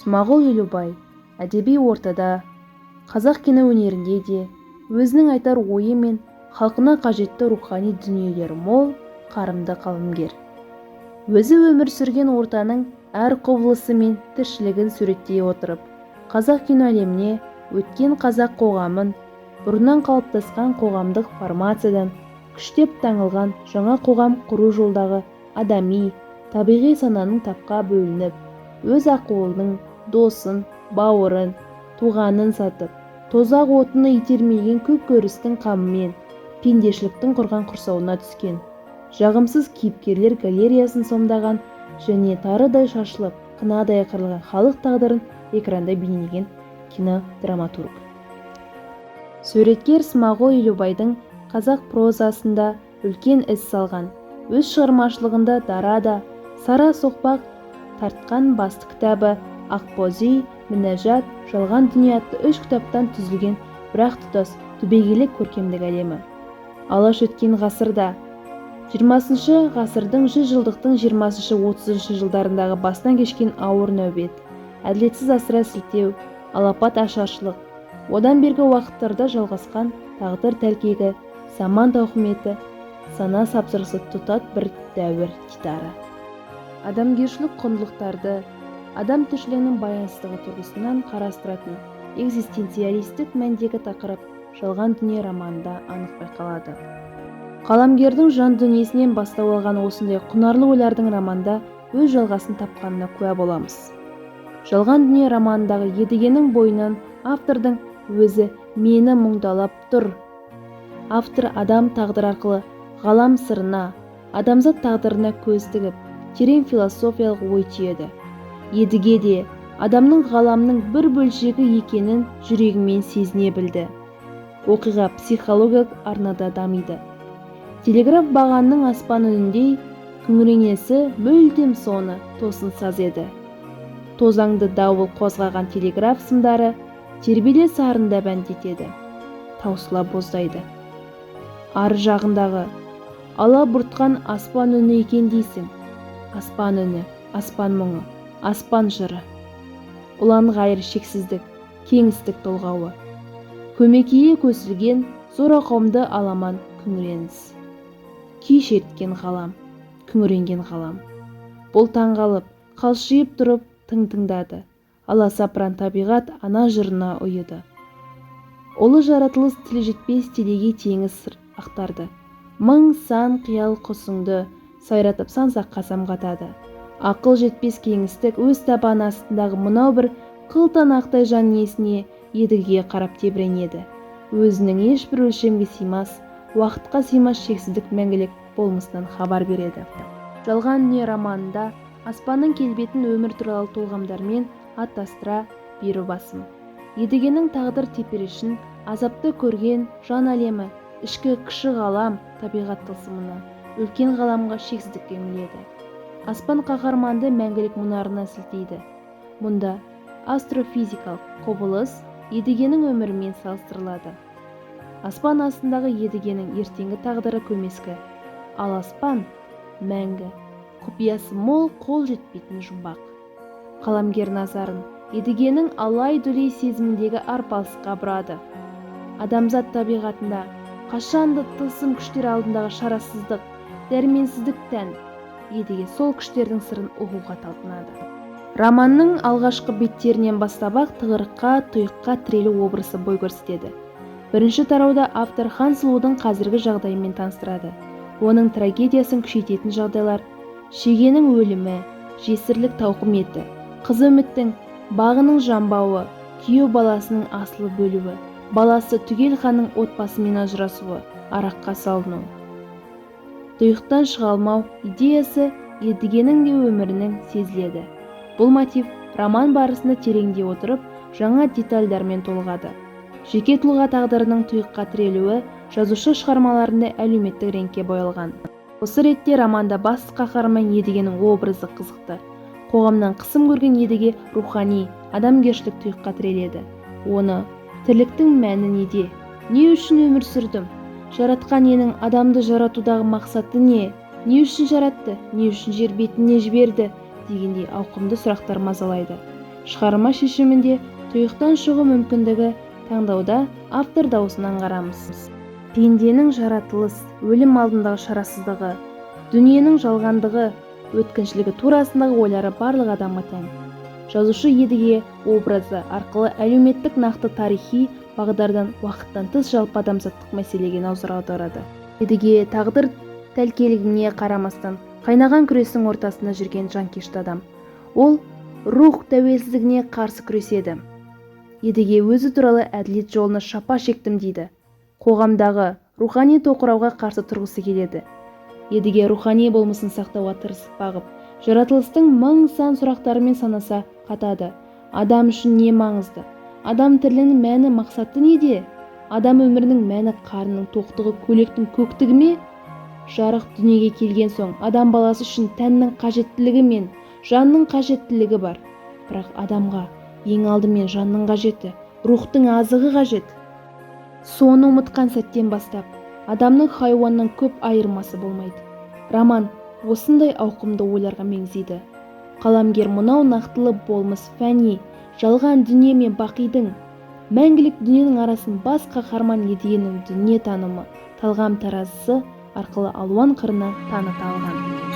Смағұл Елубай әдеби ортада, қазақ кино өнерінде де өзінің айтар ойы мен халқына қажетті рухани дүниелері мол, қарымды қаламгер. Өзі өмір сүрген ортаның әр құбылысы мен тіршілігін суреттей отырып, қазақ кино әлеміне өткен қазақ қоғамын, бұрыннан қалыптасқан қоғамдық формациядан күштеп таңылған жаңа қоғам құру жолдағы адами, табиғи сананың тапқа бөлініп, өз ақуылының досын, бауырын, туғанын сатып, тозақ отыны итермелеген көк көрістің қамымен пендешіліктің құрған құрсауына түскен жағымсыз кейіпкерлер галереясын сомдаған және тарыдай шашылып, қынадай қырылған халық тағдырын экранда бейнелеген кинодраматург. Суреткер Смағұл Елубайдың қазақ прозасында үлкен із салған, өз шығармашылығында дарада, сара соқпақ тартқан басты кітабы Ақбоз-үй, Мінәжат, Жалған дүние атты 3 кітаптан түзілген бірақ тұтас түбегейлі көркемдік әлемі. Алаш өткен ғасырда, 20 ғасырдың 100 жылдықтың 20-30 жылдарындағы бастан кешкен ауыр нәубет, әділетсіз асыра сілтеу, алапат ашаршылық, одан бергі уақыттарда жалғасқан тағдыр тәлкегі, заман тауқыметі, сана сапсырысы тұтат бір дәуір титары. Адамгершілік құндылықтарды адам тіршілігінің баянсыздығы тұрғысынан қарастыратын экзистенциалистік мәндегі тақырып Жалған дүние романында анық байқалады. Қаламгердің жан дүниесінен бастау алған осындай құнарлы ойлардың романда өз жалғасын тапқанына куә боламыз. Жалған дүние романындағы едігенің бойынан автордың өзі мені мұңдалап тұр. Автор адам тағдыр арқылы ғалам сырына, адамзат тағдырына көз тігіп, терең философиялық ой түйеді. Едіге де адамның ғаламның бір бөлшегі екенін жүрегімен сезіне білді. Оқиға психологиялық арнада дамиды. Телеграф бағанның аспан үніндей күңіренесі мүлдем соны тосын саз еді. Тозаңды дауыл қозғаған телеграф сымдары тербеле сарында бәндетеді. Таусыла боздайды. Ар жағындағы ала бұртқан аспан үні екен дейсің. Аспан үні, аспан мұңы, аспан жыры. Ұлан ғайыр шексіздік, кеңістік толғауы. Көмекейі көсілген зор қауымды аламан күңіреніс. Күй шерткен ғалам, күңіренген ғалам. Бұл таңғалып, қалшиып тұрып тыңдады. Аласапыран табиғат ана жырына ұйыды. Ұлы жаратылыс тілі жетпес телеге теңіз сыр ақтарды. Мың сан қиял құсыңды сайратып сан-саққа самғатады. Ақыл жетпес кеңістік өз табаны астындағы мынау бір қылтанақтай жан иесіне едіге қарап тебіренеді. Өзінің ешбір өлшемге сыймас, уақытқа сыймас шексіздік мәңгілік болмысынан хабар береді. Жалған дүние романында аспанның келбетін өмір туралы толғамдармен аттастыра беру басым. Едігенің тағдыр теперішін азапты көрген жан әлемі, ішкі кіші ғалам табиғат тылсымына, үлкен ғаламға шексіздікке үңіледі. Аспан қаһарманды мәңгілік мұнарына сілтейді. Мұнда астрофизикалық құбылыс едігенің өмірімен салыстырылады. Аспан астындағы едігенің ертеңгі тағдыры көмескі, ал аспан мәңгі, құпиясы мол, қол жетпейтін жұмбақ. Қаламгер назарын едігенің алай-дүлей сезіміндегі арпалысқа бұрады. Адамзат табиғатында қашанды тылсым күштер алдындағы шарасыздық, дәрменсіздік тән. Едіге сол күштердің сырын ұғуға талпынады. Романның алғашқы беттерінен бастап-ақ тығырыққа, тұйыққа тірелу образы бой көрсетеді. Бірінші тарауда автор Хансұлудың қазіргі жағдайымен таныстырады. Оның трагедиясын күшейтетін жағдайлар, шегенің өлімі, жесірлік тауқыметі, қыз үміттің бағының жамбауы, күйеу баласының асылы бөлуі, баласы Түгел ханның отбасымен ажырасуы, араққа салыну. Тұйықтан шыға алмау идеясы едігенің де өмірінің сезіледі. Бұл мотив роман барысында тереңдей отырып, жаңа детальдармен толығады. Жеке тұлға тағдырының тұйыққа тірелуі жазушы шығармаларында әлеуметтік реңкке боялған. Осы ретте романда басты қаһарман едігенің образы қызықты. Қоғамнан қысым көрген едіге рухани, адамгершілік тұйыққа тіреледі. Оны тірліктің мәні неде? Не үшін өмір сүрдім? Жаратқан енің адамды жаратудағы мақсаты не? Не үшін жаратты? Не үшін жер бетіне жіберді? Дегендей ауқымды сұрақтар мазалайды. шығарма шешімінде тұйықтан шығу мүмкіндігі таңдауда автор дауысын аңғарамыз. Пенденің жаратылыс, өлім алдындағы шарасыздығы, дүниенің жалғандығы, өткіншілігі турасындағы ойлары барлық адамға тән. Жазушы едіге образы арқылы әлеуметтік нақты тарихи бағдардан уақыттан тыс жалпы адамзаттық мәселеге назар аударады. Едіге тағдыр тәлкелігіне қарамастан қайнаған күрестің ортасында жүрген жанкешті адам. Ол рух тәуелсіздігіне қарсы күреседі. Едіге өзі туралы әділет жолына шапа шектім дейді. Қоғамдағы рухани тоқырауға қарсы тұрғысы келеді. Едіге рухани болмысын сақтауға тырысып бағып, жаратылыстың мың сан сұрақтарымен санаса қатады. Адам үшін не маңызды? Адам тірлігінің мәні, мақсаты неде? Адам өмірінің мәні қарынның тоқтығы, көйлектің көктігі ме? Жарық дүниеге келген соң адам баласы үшін тәннің қажеттілігі мен жанның қажеттілігі бар. Бірақ адамға ең алдымен жанның қажеті, рухтың азығы қажет. Соны ұмытқан сәттен бастап адамның хайуаннан көп айырмасы болмайды. Роман осындай ауқымды ойларға меңзейді. Қаламгер мынау нақтылы болмыс, фәни, жалған дүние мен бақидың, мәңгілік дүниенің арасын бас қаһарман едігенің дүние танымы, талғам таразысы арқылы алуан қырынан таныта алған.